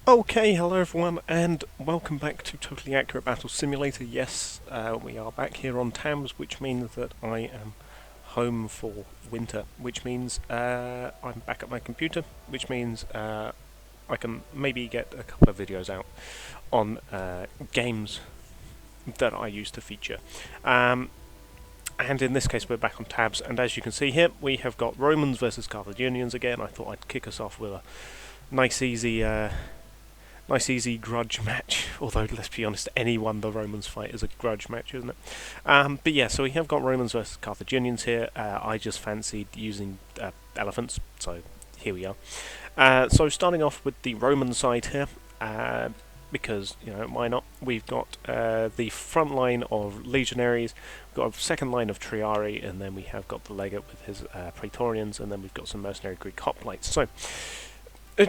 Okay, hello everyone, and welcome back to Totally Accurate Battle Simulator. Yes, we are back here on Thames, which means that I am home for winter, which means I'm back at my computer, which means I can maybe get a couple of videos out on games that I used to feature. And in this case we're back on tabs, and as you can see here, we have got Romans versus Carthaginians again. I thought I'd kick us off with a nice easy grudge match, although let's be honest, anyone the Romans fight is a grudge match, isn't it? But yeah, so we have got Romans versus Carthaginians here. I just fancied using elephants, so here we are. So starting off with the Roman side here, because, you know, why not? We've got the front line of legionaries, we've got a second line of triarii, and then we have got the legate with his praetorians, and then we've got some mercenary Greek hoplites. So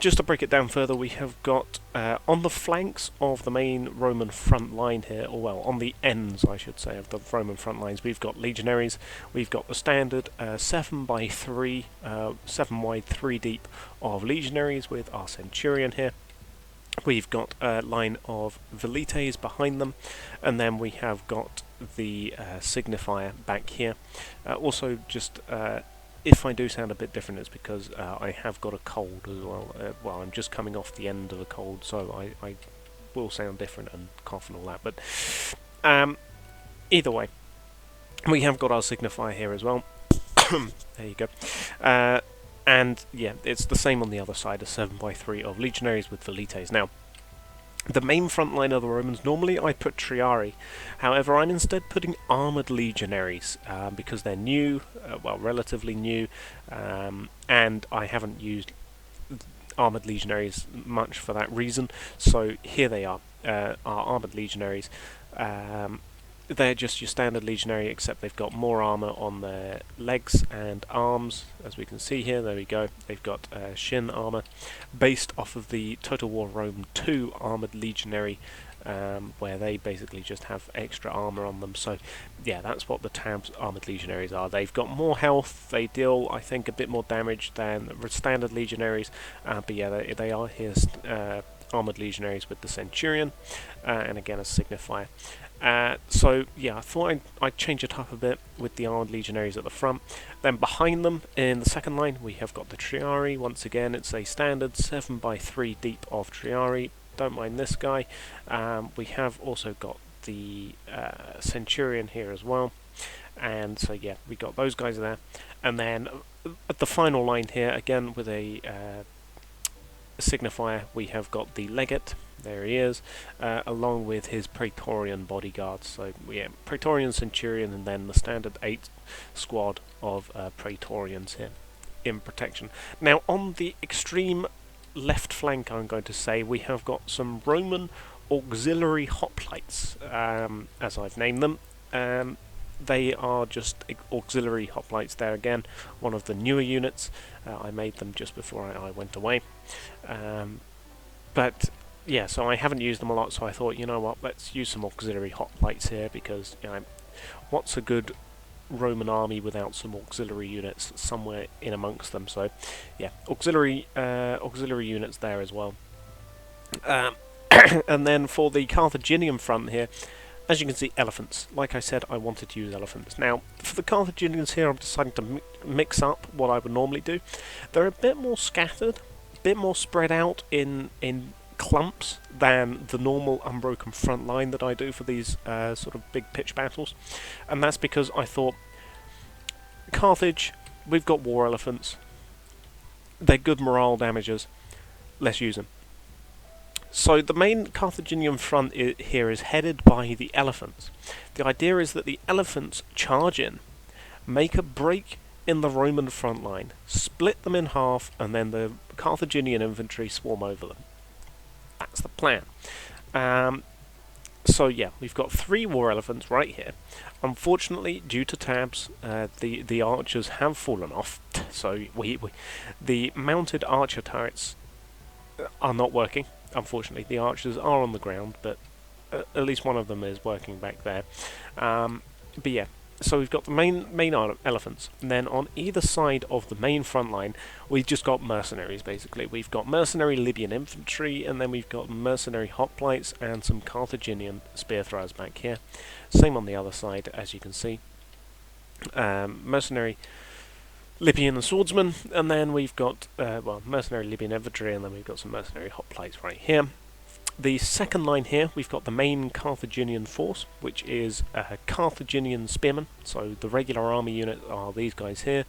just to break it down further, we have got on the flanks of the main Roman front line here, or well, on the ends, I should say, of the Roman front lines, we've got legionaries. We've got the standard 7 by 3, 7 wide, 3 deep of legionaries with our centurion here. We've got a line of velites behind them, and then we have got the signifier back here. Also, just if I do sound a bit different, it's because I have got a cold as well. Well, I'm just coming off the end of a cold, so I will sound different and cough and all that. But either way, we have got our signifier here as well. There you go. And yeah, it's the same on the other side, a 7 by 3 of legionaries with velites. Now, the main front line of the Romans, normally I put triarii, however I'm instead putting armoured legionaries because they're new, well, relatively new, and I haven't used armoured legionaries much for that reason, so here they are, our armoured legionaries. They're just your standard legionary, except they've got more armour on their legs and arms, as we can see here. There we go. They've got shin armour, based off of the Total War Rome 2 armoured legionary, where they basically just have extra armour on them. So yeah, that's what the tabs armoured legionaries are. They've got more health. They deal, I think, a bit more damage than standard legionaries. But yeah, they are here armoured legionaries with the centurion, and again a signifier. So yeah, I thought I'd change it up a bit with the armed legionaries at the front. Then behind them, in the second line, we have got the triarii. Once again, it's a standard 7 by 3 deep of triarii. Don't mind this guy. We have also got the centurion here as well. And so yeah, we got those guys there. And then at the final line here, again with a signifier, we have got the legate. There he is, along with his praetorian bodyguards. So yeah, praetorian centurion, and then the standard 8 squad of praetorians here in protection. Now on the extreme left flank, I'm going to say, we have got some Roman auxiliary hoplites, as I've named them. They are just auxiliary hoplites there again, one of the newer units. I made them just before I went away. But yeah, so I haven't used them a lot, so I thought, you know what, let's use some auxiliary hoplites here, because, you know, what's a good Roman army without some auxiliary units somewhere in amongst them? So yeah, auxiliary units there as well. And then for the Carthaginian front here, as you can see, elephants. Like I said, I wanted to use elephants. Now, for the Carthaginians here, I'm deciding to mix up what I would normally do. They're a bit more scattered, a bit more spread out in clumps than the normal unbroken front line that I do for these sort of big pitch battles. And that's because I thought, Carthage, we've got war elephants. They're good morale damagers. Let's use them. So the main Carthaginian front here is headed by the elephants. The idea is that the elephants charge in, make a break in the Roman front line, split them in half, and then the Carthaginian infantry swarm over them. That's the plan. So yeah, we've got 3 war elephants right here. Unfortunately, due to tabs, the archers have fallen off. So the mounted archer turrets are not working. Unfortunately, the archers are on the ground, but at least one of them is working back there. But yeah, So we've got the main elephants, and then on either side of the main front line, we've just got mercenaries. Basically, we've got mercenary Libyan infantry, and then we've got mercenary hoplites and some Carthaginian spear throwers back here. Same on the other side, as you can see. Mercenary Libyan swordsmen, and then we've got mercenary Libyan infantry, and then we've got some mercenary hoplites right here. The second line here, we've got the main Carthaginian force, which is Carthaginian spearmen. So the regular army unit are these guys here,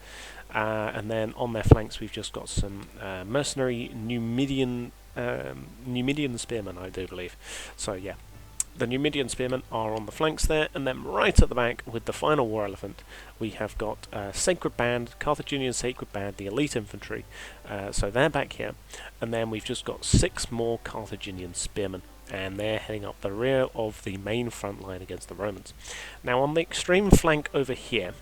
and then on their flanks we've just got some mercenary Numidian spearmen, I do believe. So yeah, the Numidian spearmen are on the flanks there, and then right at the back with the final war elephant, we have got Sacred Band, Carthaginian Sacred Band, the elite infantry. So they're back here, and then we've just got 6 more Carthaginian spearmen, and they're heading up the rear of the main front line against the Romans. Now on the extreme flank over here,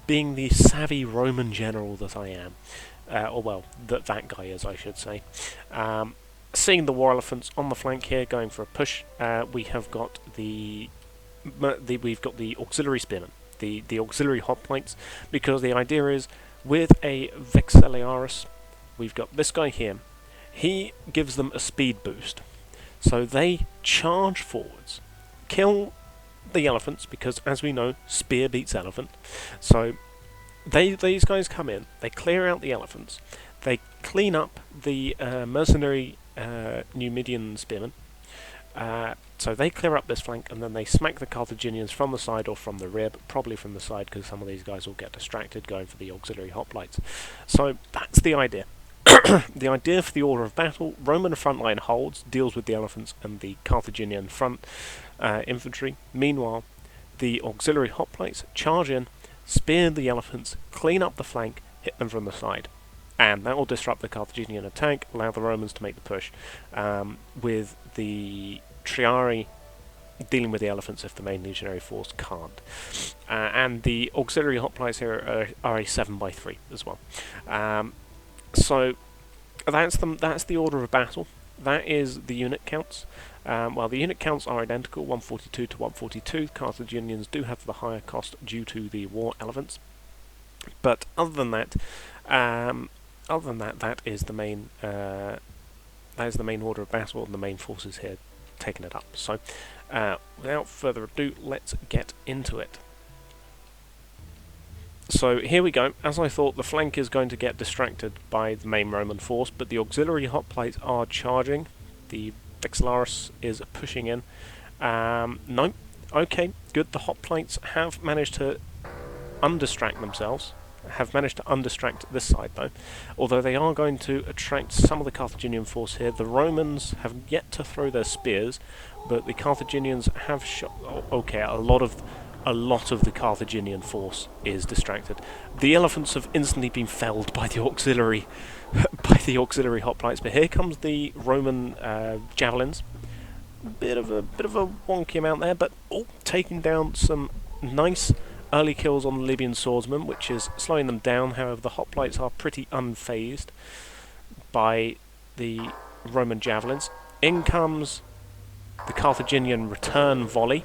being the savvy Roman general that I am, or well, that guy is, I should say, seeing the war elephants on the flank here going for a push, we have got we've got the auxiliary spearmen, the auxiliary hoplites, because the idea is with a Vexillarius, we've got this guy here. He gives them a speed boost, so they charge forwards, kill the elephants, because as we know, spear beats elephant. So these guys come in, they clear out the elephants, they clean up the mercenary Numidian spearmen. So they clear up this flank, and then they smack the Carthaginians from the side or from the rear, but probably from the side because some of these guys will get distracted going for the auxiliary hoplites. So that's the idea. The idea for the order of battle: Roman frontline holds, deals with the elephants and the Carthaginian front infantry. Meanwhile, the auxiliary hoplites charge in, spear the elephants, clean up the flank, hit them from the side. And that will disrupt the Carthaginian attack, allow the Romans to make the push, with the Triarii dealing with the elephants if the main legionary force can't. And the auxiliary hoplites here are a 7x3 as well. So that's the order of battle. That is the unit counts. Well, the unit counts are identical, 142 to 142. Carthaginians do have the higher cost due to the war elephants. But other than that, that is the main order of battle, and the main forces here taking it up. So, without further ado, let's get into it. So here we go. As I thought, the flank is going to get distracted by the main Roman force, but the auxiliary hoplites are charging. The Vexillarius is pushing in. No, okay, good. The hoplites have managed to undistract themselves. Have managed to undistract this side though, although they are going to attract some of the Carthaginian force here. The Romans have yet to throw their spears, but the Carthaginians have shot. Okay, a lot of the Carthaginian force is distracted. The elephants have instantly been felled by the auxiliary hoplites. But here comes the Roman javelins. Bit of a wonky amount there, but taking down some nice early kills on the Libyan swordsmen, which is slowing them down. However, the hoplites are pretty unfazed by the Roman javelins. In comes the Carthaginian return volley,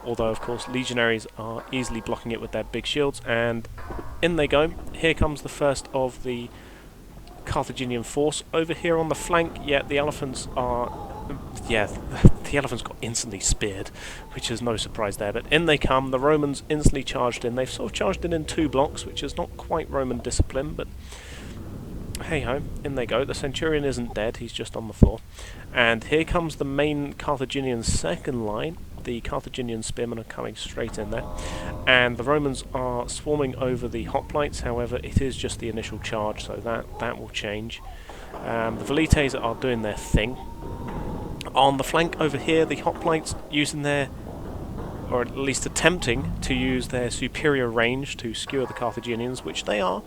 although of course legionaries are easily blocking it with their big shields, and in they go. Here comes the first of the Carthaginian force. Over here on the flank, the elephants are... the elephants got instantly speared, which is no surprise there, but in they come. The Romans instantly charged in. They've sort of charged in 2 blocks, which is not quite Roman discipline, but hey-ho, in they go. The centurion isn't dead, he's just on the floor. And here comes the main Carthaginian second line. The Carthaginian spearmen are coming straight in there, and the Romans are swarming over the hoplites. However, it is just the initial charge, so that will change. The velites are doing their thing. On the flank over here, the hoplites using their, or at least attempting to use their superior range to skewer the Carthaginians, which they are.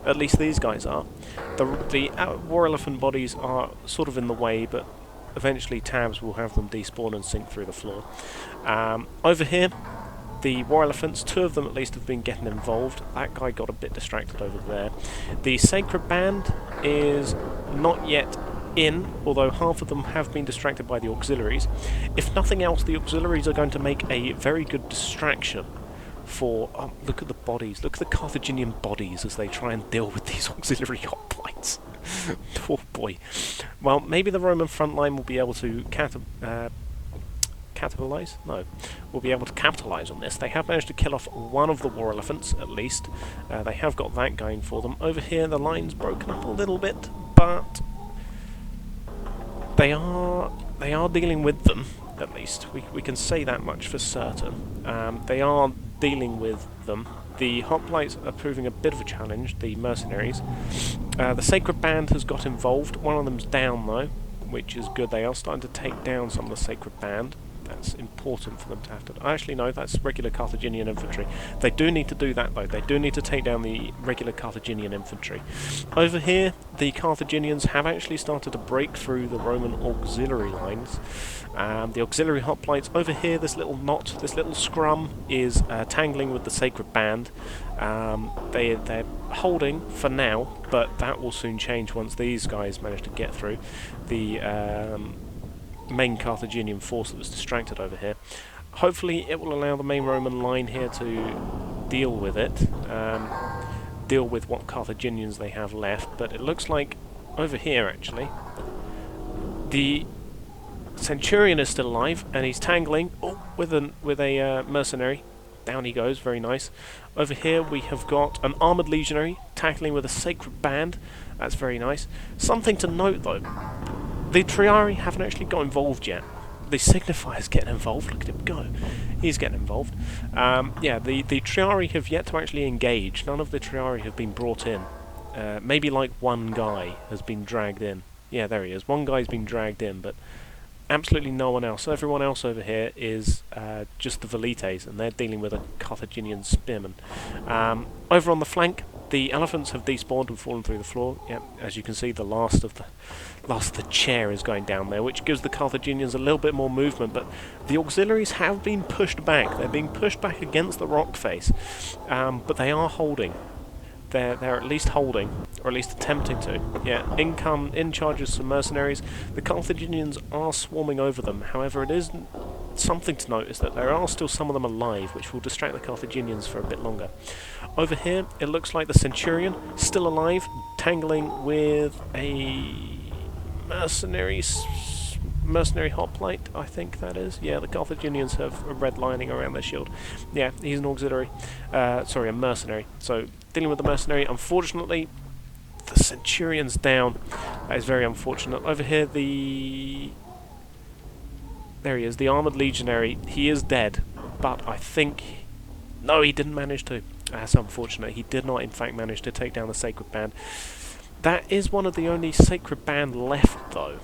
At least these guys are. The war elephant bodies are sort of in the way, but eventually tabs will have them despawn and sink through the floor. Over here, the war elephants, 2 of them at least have been getting involved. That guy got a bit distracted over there. The Sacred Band is not yet in, although half of them have been distracted by the auxiliaries. If nothing else, the auxiliaries are going to make a very good distraction for... look at the bodies. Look at the Carthaginian bodies as they try and deal with these auxiliary hoplites. Oh boy. Well, maybe the Roman front line will be able to capitalize? No. We'll be able to capitalize on this. They have managed to kill off one of the war elephants, at least. They have got that going for them. Over here, the line's broken up a little bit, but they are dealing with them, at least. We can say that much for certain. They are dealing with them. The hoplites are proving a bit of a challenge, the mercenaries. The Sacred Band has got involved. One of them's down, though, which is good. They are starting to take down some of the Sacred Band. That's important for them to have to... Actually, no, that's regular Carthaginian infantry. They do need to do that, though. They do need to take down the regular Carthaginian infantry. Over here, the Carthaginians have actually started to break through the Roman auxiliary lines. The auxiliary hoplites over here, this little knot, this little scrum, is tangling with the Sacred Band. They're holding for now, but that will soon change once these guys manage to get through the main Carthaginian force that was distracted over here. Hopefully it will allow the main Roman line here to deal with it, deal with what Carthaginians they have left, but it looks like over here actually the Centurion is still alive and he's tangling with a mercenary. Down he goes, very nice. Over here we have got an armoured legionary tackling with a Sacred Band. That's very nice. Something to note though, the Triarii haven't actually got involved yet. The Signifier's getting involved. Look at him go. He's getting involved. Yeah, the Triarii have yet to actually engage. None of the Triarii have been brought in. Maybe like one guy has been dragged in. Yeah, there he is. One guy's been dragged in, but absolutely no one else. So everyone else over here is just the Velites, and they're dealing with a Carthaginian spearman. Over on the flank, the elephants have despawned and fallen through the floor. Yep, as you can see, the last of the chair is going down there, which gives the Carthaginians a little bit more movement. But the auxiliaries have been pushed back. They're being pushed back against the rock face, but they are holding. They're at least holding, or at least attempting to. Yeah, in charges some mercenaries. The Carthaginians are swarming over them. However, it is something to notice that there are still some of them alive, which will distract the Carthaginians for a bit longer. Over here, it looks like the Centurion, still alive, tangling with a mercenary hoplite, I think that is. Yeah, the Carthaginians have a red lining around their shield. Yeah, he's an auxiliary. Sorry, a mercenary. So, dealing with the mercenary, unfortunately, the Centurion's down. That is very unfortunate. Over here, there he is, the armoured legionary. He is dead, but I think... No, he didn't manage to. That's unfortunate. He did not, in fact, manage to take down the Sacred Band. That is one of the only Sacred Band left, though.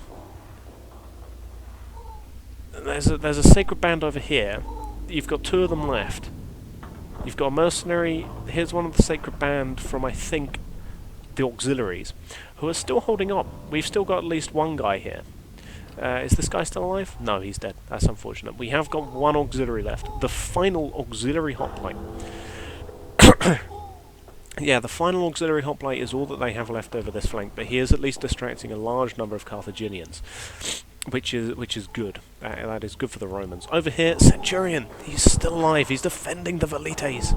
There's a Sacred Band over here. You've got two of them left. You've got a mercenary. Here's one of the Sacred Band from, I think, the auxiliaries, who are still holding on. We've still got at least one guy here. Is this guy still alive? No, he's dead. That's unfortunate. We have got one auxiliary left. The final auxiliary hoplite. Yeah, the final auxiliary hoplite is all that they have left over this flank, but he is at least distracting a large number of Carthaginians, which is good. That is good for the Romans. Over here, Centurion. He's still alive. He's defending the Velites.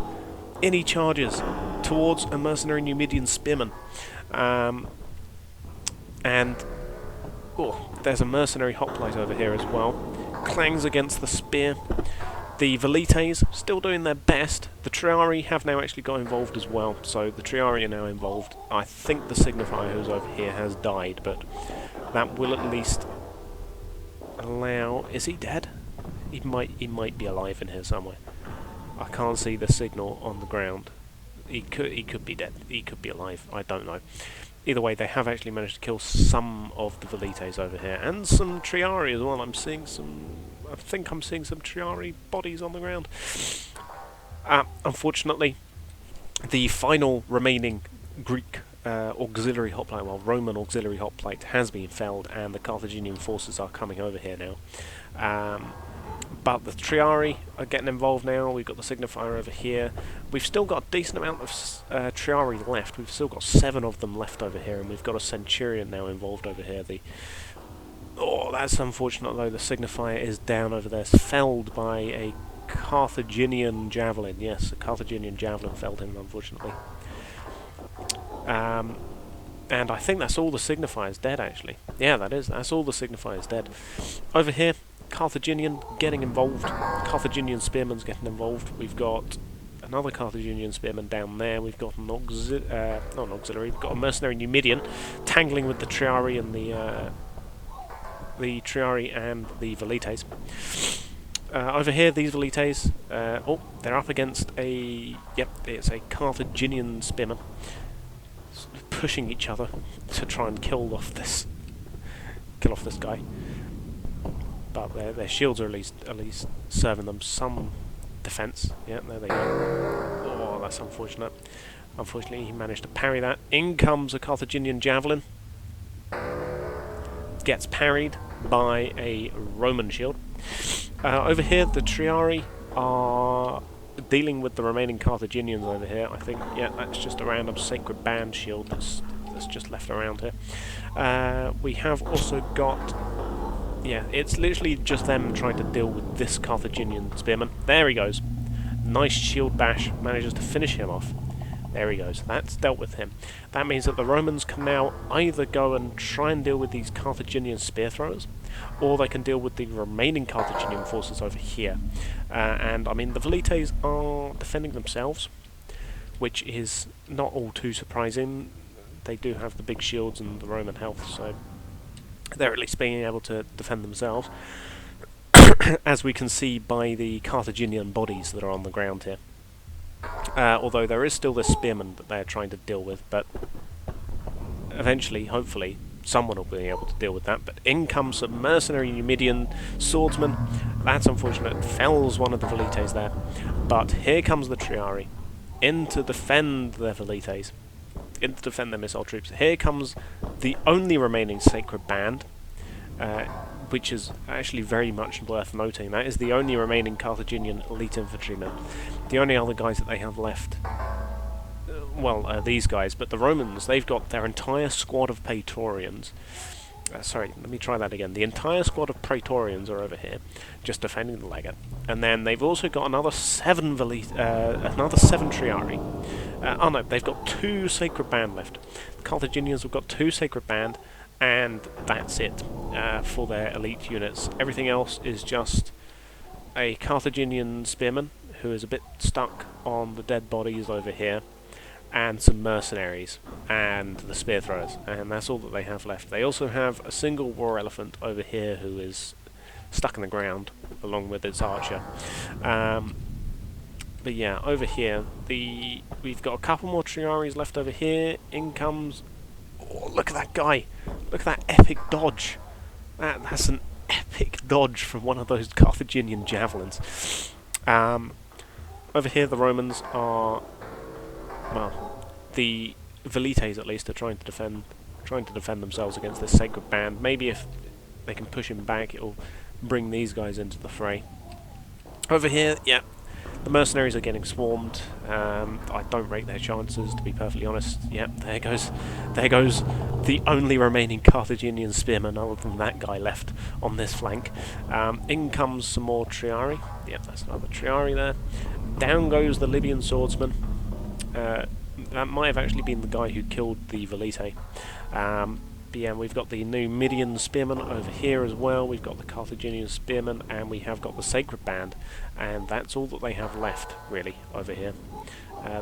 In he charges towards a mercenary Numidian spearman. And there's a mercenary hoplite over here as well. Clangs against the spear. The Velites still doing their best. The Triarii have now actually got involved as well, so the Triarii are now involved. I think the Signifier who's over here has died, but that will at least allow... Is he dead? He might be alive in here somewhere. I can't see the signal on the ground. He could be dead. He could be alive. I don't know. Either way, they have actually managed to kill some of the Velites over here, and some Triarii as well. I think I'm seeing some Triarii bodies on the ground. Unfortunately, the final remaining Greek auxiliary hoplite, well, Roman auxiliary hoplite, has been felled, and the Carthaginian forces are coming over here now. But the Triarii are getting involved now. We've got the Signifier over here. We've still got a decent amount of Triarii left. We've still got 7 of them left over here, and we've got a Centurion now involved over here. Oh, that's unfortunate though. The Signifier is down over there, felled by a Carthaginian javelin. Yes, a Carthaginian javelin felled him, unfortunately. And I think that's all the signifiers dead, actually. Yeah, that's all the signifiers dead. Over here, Carthaginian getting involved. Carthaginian spearman's getting involved. We've got another Carthaginian spearman down there. We've got an not an auxiliary. We've got a mercenary Numidian tangling with the Triari and the Triari and the Velites. Over here, these Velites, they're up against it's a Carthaginian spearman, sort of pushing each other to try and kill off this guy. But their shields are at least serving them some defense. Yeah, there they go. Oh, that's unfortunate. Unfortunately, he managed to parry that. In comes a Carthaginian javelin. Gets parried by a Roman shield. Over here, the Triari are dealing with the remaining Carthaginians over here. I think, yeah, that's just a random Sacred Band shield that's just left around here. We have also got... Yeah, it's literally just them trying to deal with this Carthaginian spearman. There he goes. Nice shield bash. Manages to finish him off. There he goes. That's dealt with him. That means that the Romans can now either go and try and deal with these Carthaginian spear throwers, or they can deal with the remaining Carthaginian forces over here. And, I mean, the Velites are defending themselves, which is not all too surprising. They do have the big shields and the Roman health, so they're at least being able to defend themselves, as we can see by the Carthaginian bodies that are on the ground here. Although there is still this spearman that they're trying to deal with, but eventually, hopefully, someone will be able to deal with that. But in comes a mercenary Numidian swordsman. That's unfortunate. Fells one of the Velites there. But here comes the Triari in to defend their Velites, in to defend their missile troops. Here comes the only remaining Sacred Band, which is actually very much worth noting. That is the only remaining Carthaginian elite infantrymen. The only other guys that they have left, these guys, but the Romans, they've got their entire squad of Praetorians. Sorry, let me try that again. The entire squad of Praetorians are over here, just defending the Legate. And then they've also got another seven Triari. No, they've got 2 Sacred Band left. The Carthaginians have got 2 Sacred Band, and that's it for their elite units. Everything else is just a Carthaginian spearman who is a bit stuck on the dead bodies over here, and some mercenaries and the spear throwers, and that's all that they have left. They also have a single war elephant over here who is stuck in the ground along with its archer. But yeah, over here we've got a couple more Triaris left over here. In comes... Oh, look at that guy! Look at that epic dodge! That's an epic dodge from one of those Carthaginian javelins. Over here the Romans are... Well, the Velites at least are trying to defend themselves against this Sacred Band. Maybe if they can push him back, it'll bring these guys into the fray. Over here, yeah, the mercenaries are getting swarmed. I don't rate their chances, to be perfectly honest. Yeah, there goes the only remaining Carthaginian spearman other than that guy left on this flank. In comes some more Triari. Yep, that's another Triari there. Down goes the Libyan swordsman. That might have actually been the guy who killed the Velite. But yeah, we've got the Numidian spearman over here as well. We've got the Carthaginian spearman, and we have got the Sacred Band, and that's all that they have left, really, over here.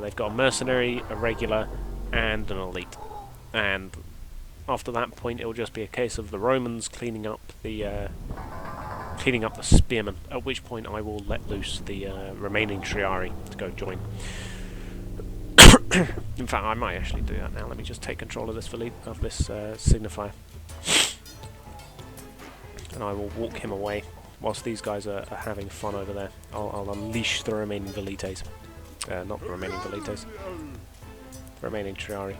They've got a mercenary, a regular, and an elite. And after that point, it will just be a case of the Romans cleaning up the spearmen. At which point, I will let loose the remaining Triari to go join. In fact, I might actually do that now. Let me just take control of this signifier, and I will walk him away whilst these guys are having fun over there. I'll unleash the remaining Velites. Not the remaining Velites. The remaining Triari.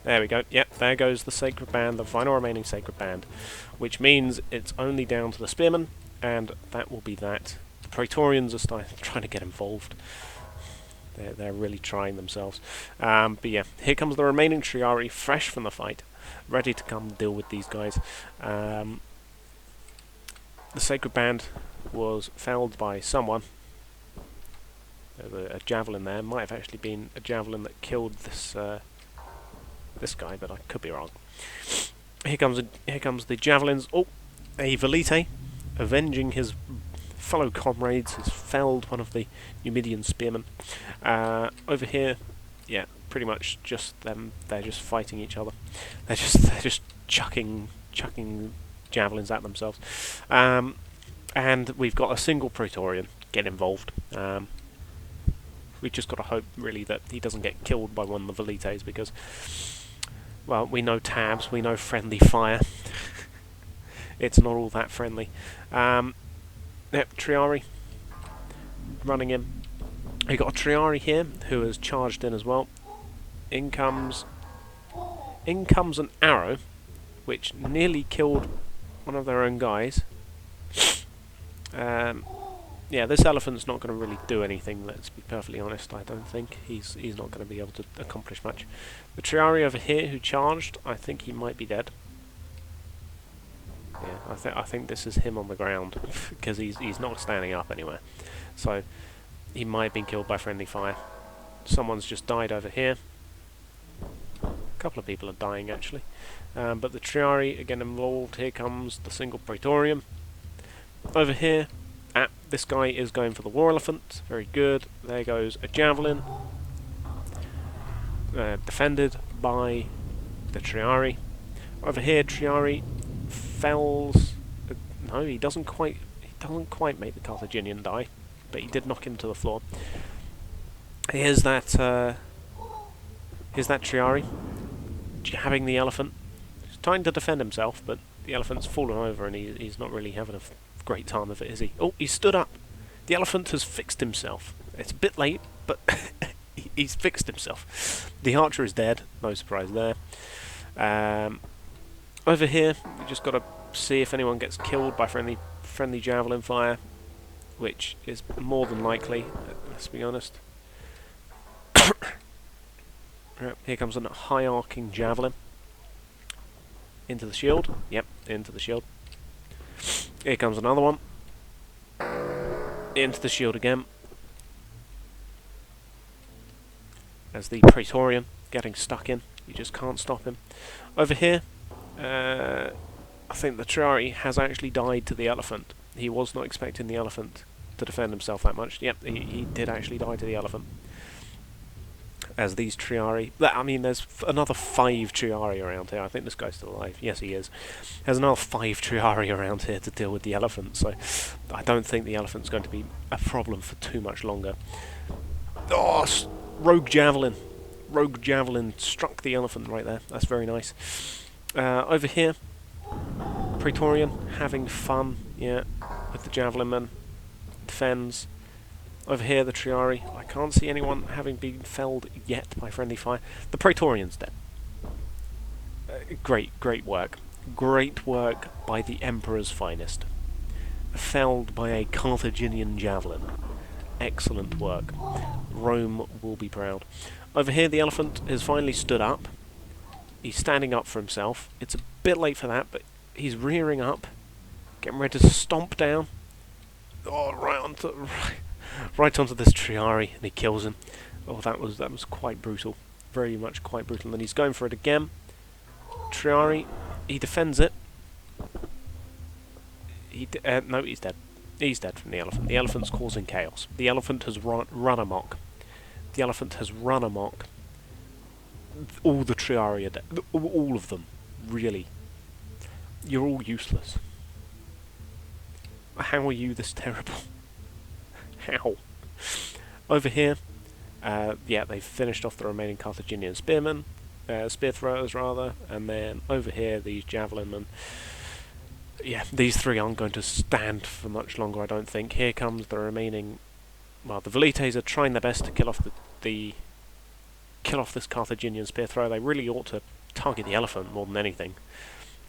There we go. Yep, there goes the Sacred Band, the final remaining Sacred Band, which means it's only down to the spearmen, and that will be that. The Praetorians are trying to get involved. They're really trying themselves. But yeah, here comes the remaining Triari, fresh from the fight, ready to come deal with these guys. The Sacred Band was felled by someone. There's a javelin there. Might have actually been a javelin that killed this this guy, but I could be wrong. Here comes the javelins. Oh, a Velite, avenging his fellow comrades, has felled one of the Numidian spearmen. Over here, yeah, pretty much just them. They're just fighting each other. They're just chucking javelins at themselves. And we've got a single Praetorian get involved. We just got to hope really that he doesn't get killed by one of the Velites, because, well, we know tabs, we know friendly fire. It's not all that friendly. Yep, Triari running in. We got a Triari here who has charged in as well. In comes an arrow, which nearly killed one of their own guys. Yeah, this elephant's not going to really do anything, let's be perfectly honest. I don't think he's not going to be able to accomplish much. The Triari over here who charged, I think he might be dead. Yeah, I think this is him on the ground, because he's not standing up anywhere. So he might have been killed by friendly fire. Someone's just died over here. A couple of people are dying actually. But the Triari again involved. Here comes the single Praetorium. Over here, this guy is going for the war elephant. Very good. There goes a javelin. Defended by the Triari. Over here, Triari fells. No, he doesn't quite make the Carthaginian die, but he did knock him to the floor. Here's that Triari jabbing the elephant. He's trying to defend himself, but the elephant's fallen over, and he's not really having a great time of it, is he? Oh, he stood up. The elephant has fixed himself. It's a bit late, but he's fixed himself. The archer is dead. No surprise there. Over here, we just got to see if anyone gets killed by friendly javelin fire, which is more than likely. Let's be honest. Here comes a high arcing javelin into the shield. Yep, into the shield. Here comes another one. Into the shield again. As the Praetorian getting stuck in. You just can't stop him. Over here, I think the Triari has actually died to the elephant. He was not expecting the elephant to defend himself that much. Yep, he did actually die to the elephant. As these Triari... I mean, there's another 5 Triari around here. I think this guy's still alive. Yes, he is. There's another 5 Triari around here to deal with the elephant, so I don't think the elephant's going to be a problem for too much longer. Oh, rogue javelin. Rogue javelin struck the elephant right there. That's very nice. Over here, Praetorian having fun, yeah, with the javelin man. Defends. Over here, the Triari. I can't see anyone having been felled yet by friendly fire. The Praetorian's dead. Great work. Great work by the Emperor's finest. Felled by a Carthaginian javelin. Excellent work. Rome will be proud. Over here, the elephant has finally stood up. He's standing up for himself. It's a bit late for that, but he's rearing up, getting ready to stomp down. Oh, right onto this Triari, and he kills him. Oh, that was quite brutal. Very much quite brutal. And he's going for it again. Triari, he defends it. No, he's dead. He's dead from the elephant. The elephant's causing chaos. The elephant has run amok. The elephant has run amok. All the Triari are dead. All of them. Really. You're all useless. How are you this terrible? How? Over here, yeah, they've finished off the remaining Carthaginian spearmen, spear throwers rather, and then over here, these javelin men. Yeah, these 3 aren't going to stand for much longer, I don't think. Here comes the remaining. Well, the Velites are trying their best to kill off kill off this Carthaginian spear thrower. They really ought to target the elephant more than anything,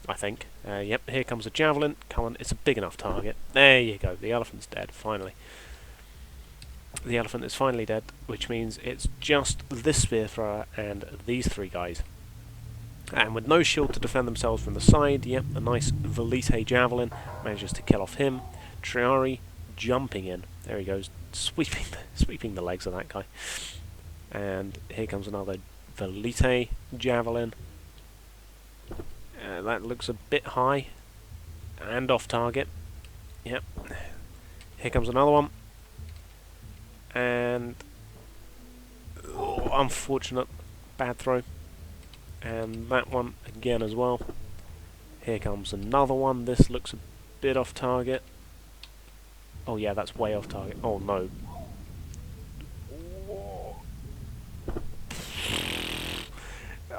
I think. Yep, here comes a javelin. Come on, it's a big enough target. There you go. The elephant's dead, finally. The elephant is finally dead, which means it's just this spear thrower and these 3 guys. And with no shield to defend themselves from the side, yep, a nice Velite javelin manages to kill off him. Triari jumping in. There he goes, sweeping the legs of that guy. And here comes another Velite javelin. That looks a bit high and off target. Yep. Here comes another one. And unfortunate, bad throw. And that one again as well. Here comes another one. This looks a bit off target. Oh yeah, that's way off target. Oh no.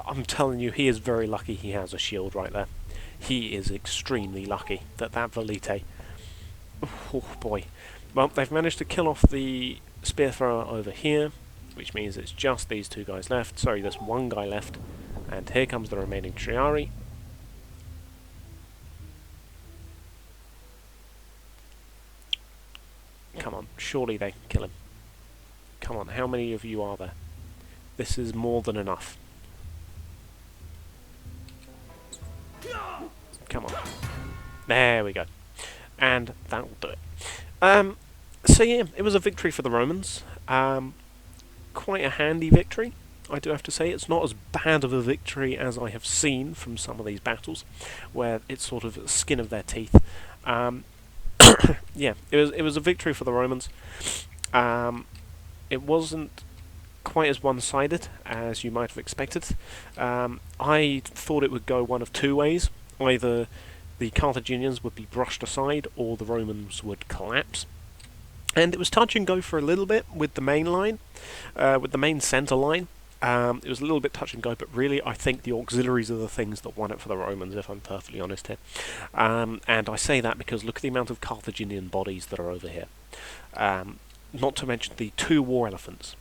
I'm telling you, he is very lucky he has a shield right there. He is extremely lucky that Velite... Oh boy. Well, they've managed to kill off the spear thrower over here, which means it's just these two guys left. Sorry, there's one guy left. And here comes the remaining Triari. Come on, surely they can kill him. Come on, how many of you are there? This is more than enough. Come on. There we go. And that'll do it. So yeah, it was a victory for the Romans. Quite a handy victory, I do have to say. It's not as bad of a victory as I have seen from some of these battles, where it's sort of skin of their teeth. Yeah, it was a victory for the Romans. It wasn't quite as one-sided as you might have expected. I thought it would go one of two ways. Either the Carthaginians would be brushed aside, or the Romans would collapse. And it was touch and go for a little bit with the main line, with the main centre line. It was a little bit touch and go, but really I think the auxiliaries are the things that won it for the Romans, if I'm perfectly honest here. And I say that because look at the amount of Carthaginian bodies that are over here. Not to mention the 2 war elephants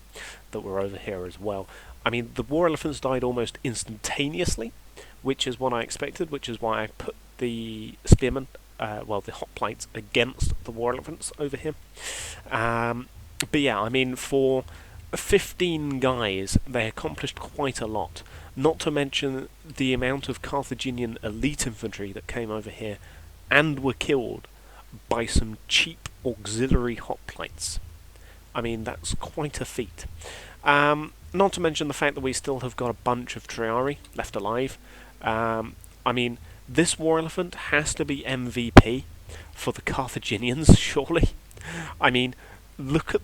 that were over here as well. I mean, the war elephants died almost instantaneously, which is what I expected, which is why I put the spearmen, well, the hoplites, against the war elephants over here. But yeah, I mean, for 15 guys, they accomplished quite a lot. Not to mention the amount of Carthaginian elite infantry that came over here and were killed by some cheap auxiliary hoplites. I mean, that's quite a feat. Not to mention the fact that we still have got a bunch of Triari left alive. I mean, this war elephant has to be MVP for the Carthaginians, surely. I mean, look at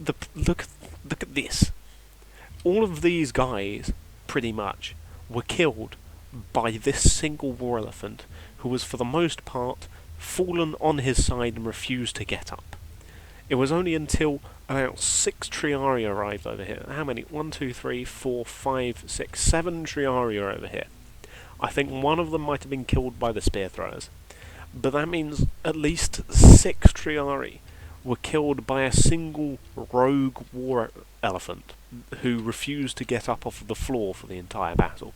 this. All of these guys, pretty much, were killed by this single war elephant, who was for the most part fallen on his side and refused to get up. It was only until about 6 Triari arrived over here. How many? 1, 2, 3, 4, 5, 6, 7 Triari are over here. I think one of them might have been killed by the spear throwers. But that means at least 6 Triari were killed by a single rogue war elephant who refused to get up off of the floor for the entire battle.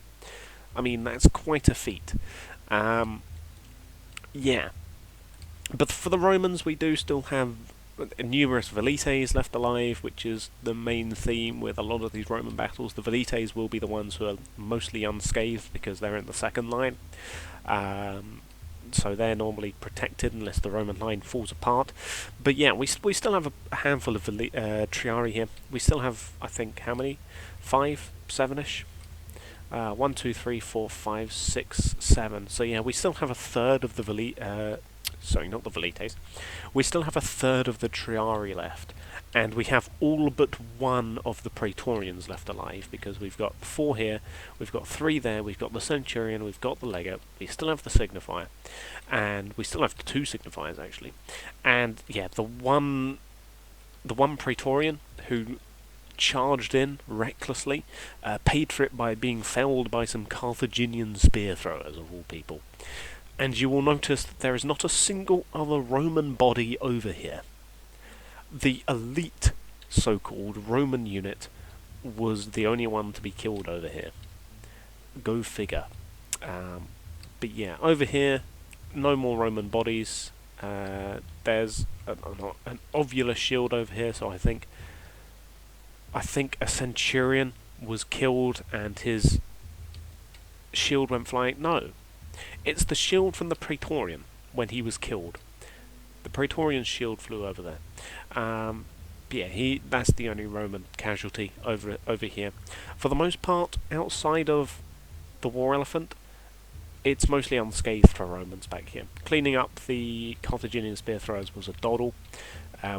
I mean, that's quite a feat. Yeah. But for the Romans, we do still have numerous Velites left alive, which is the main theme with a lot of these Roman battles. The Velites will be the ones who are mostly unscathed because they're in the second line. So they're normally protected unless the Roman line falls apart. But yeah, we still have a handful of Triari here. We still have, I think, how many? 5? 7-ish? 1, 2, 3, 4, 5, 6, 7. So yeah, we still have a third of the sorry, not the Velites. We still have a third of the Triari left, and we have all but 1 of the Praetorians left alive, because we've got 4 here, we've got 3 there, we've got the Centurion, we've got the Legate, we still have the Signifier, and we still have 2 Signifiers actually. And yeah, the one Praetorian who charged in recklessly, paid for it by being felled by some Carthaginian spear throwers of all people. And you will notice that there is not a single other Roman body over here. The elite, so-called, Roman unit was the only one to be killed over here. Go figure. But yeah, over here, no more Roman bodies. There's an ovular shield over here, so I think a Centurion was killed and his shield went flying. No. It's the shield from the Praetorian when he was killed. The Praetorian shield flew over there. But yeah, that's the only Roman casualty over here. For the most part, outside of the war elephant, it's mostly unscathed for Romans back here. Cleaning up the Carthaginian spear throwers was a doddle.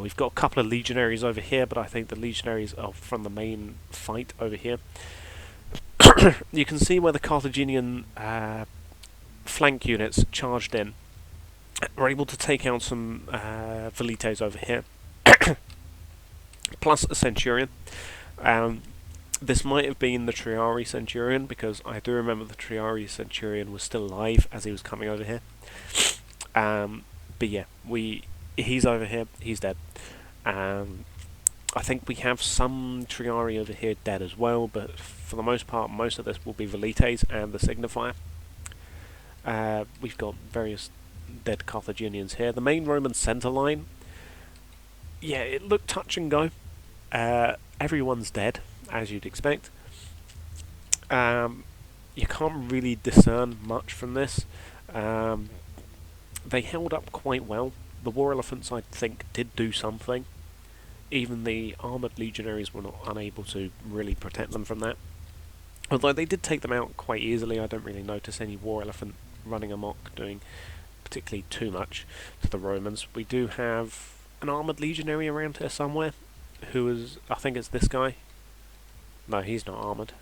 We've got a couple of legionaries over here, but I think the legionaries are from the main fight over here. You can see where the Carthaginian flank units charged in. We're able to take out some velites over here, plus a centurion. This might have been the Triari centurion, because I do remember the Triari centurion was still alive as he was coming over here. But yeah, he's over here, he's dead. I think we have some Triari over here dead as well, but for the most part, most of this will be velites and the signifier. We've got various dead Carthaginians here. The main Roman centre line, yeah, it looked touch and go. Everyone's dead, as you'd expect. You can't really discern much from this. They held up quite well. The war elephants, I think, did do something. Even the armoured legionaries were not unable to really protect them from that. Although they did take them out quite easily. I don't really notice any war elephant running amok doing particularly too much to the Romans. We do have an armoured legionary around here somewhere, who is, I think it's this guy. No, he's not armoured.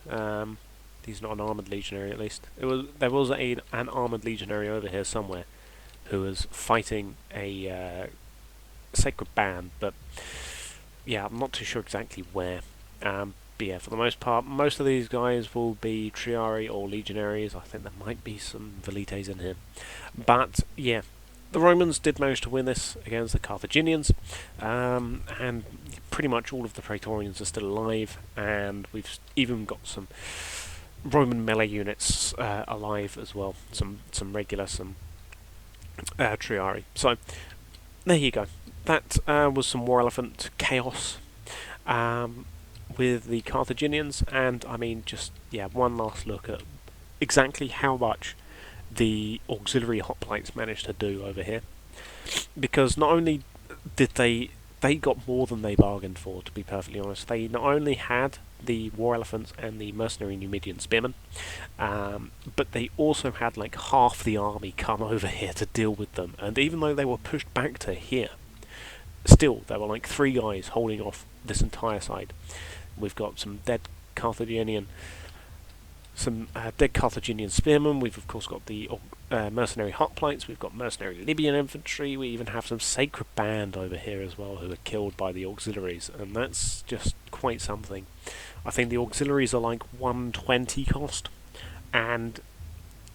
He's not an armoured legionary, at least. There was an armoured legionary over here somewhere who was fighting a sacred band, but yeah, I'm not too sure exactly where. But yeah, for the most part, most of these guys will be Triari or Legionaries. I think there might be some Velites in here. But yeah, the Romans did manage to win this against the Carthaginians, and pretty much all of the Praetorians are still alive, and we've even got some Roman melee units alive as well, some Regulus, some Triari. So there you go. That was some War Elephant chaos with the Carthaginians, and I mean, just yeah, one last look at exactly how much the auxiliary hoplites managed to do over here, because not only did they got more than they bargained for, to be perfectly honest. They not only had the war elephants and the mercenary Numidian spearmen, but they also had like half the army come over here to deal with them, and even though they were pushed back to here, still there were like 3 guys holding off this entire side. We've got some dead Carthaginian spearmen. We've of course got the mercenary hoplites. We've got mercenary Libyan infantry. We even have some sacred band over here as well, who were killed by the auxiliaries, and that's just quite something. I think the auxiliaries are like 120 cost, and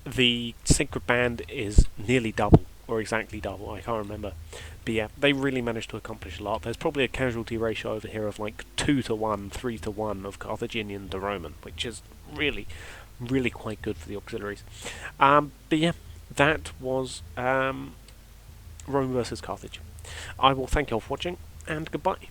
the sacred band is nearly double, or exactly double, I can't remember. But yeah, they really managed to accomplish a lot. There's probably a casualty ratio over here of like 2 to 1, 3 to 1 of Carthaginian to Roman, which is really, really quite good for the auxiliaries. But yeah, that was Rome versus Carthage. I will thank you all for watching, and goodbye.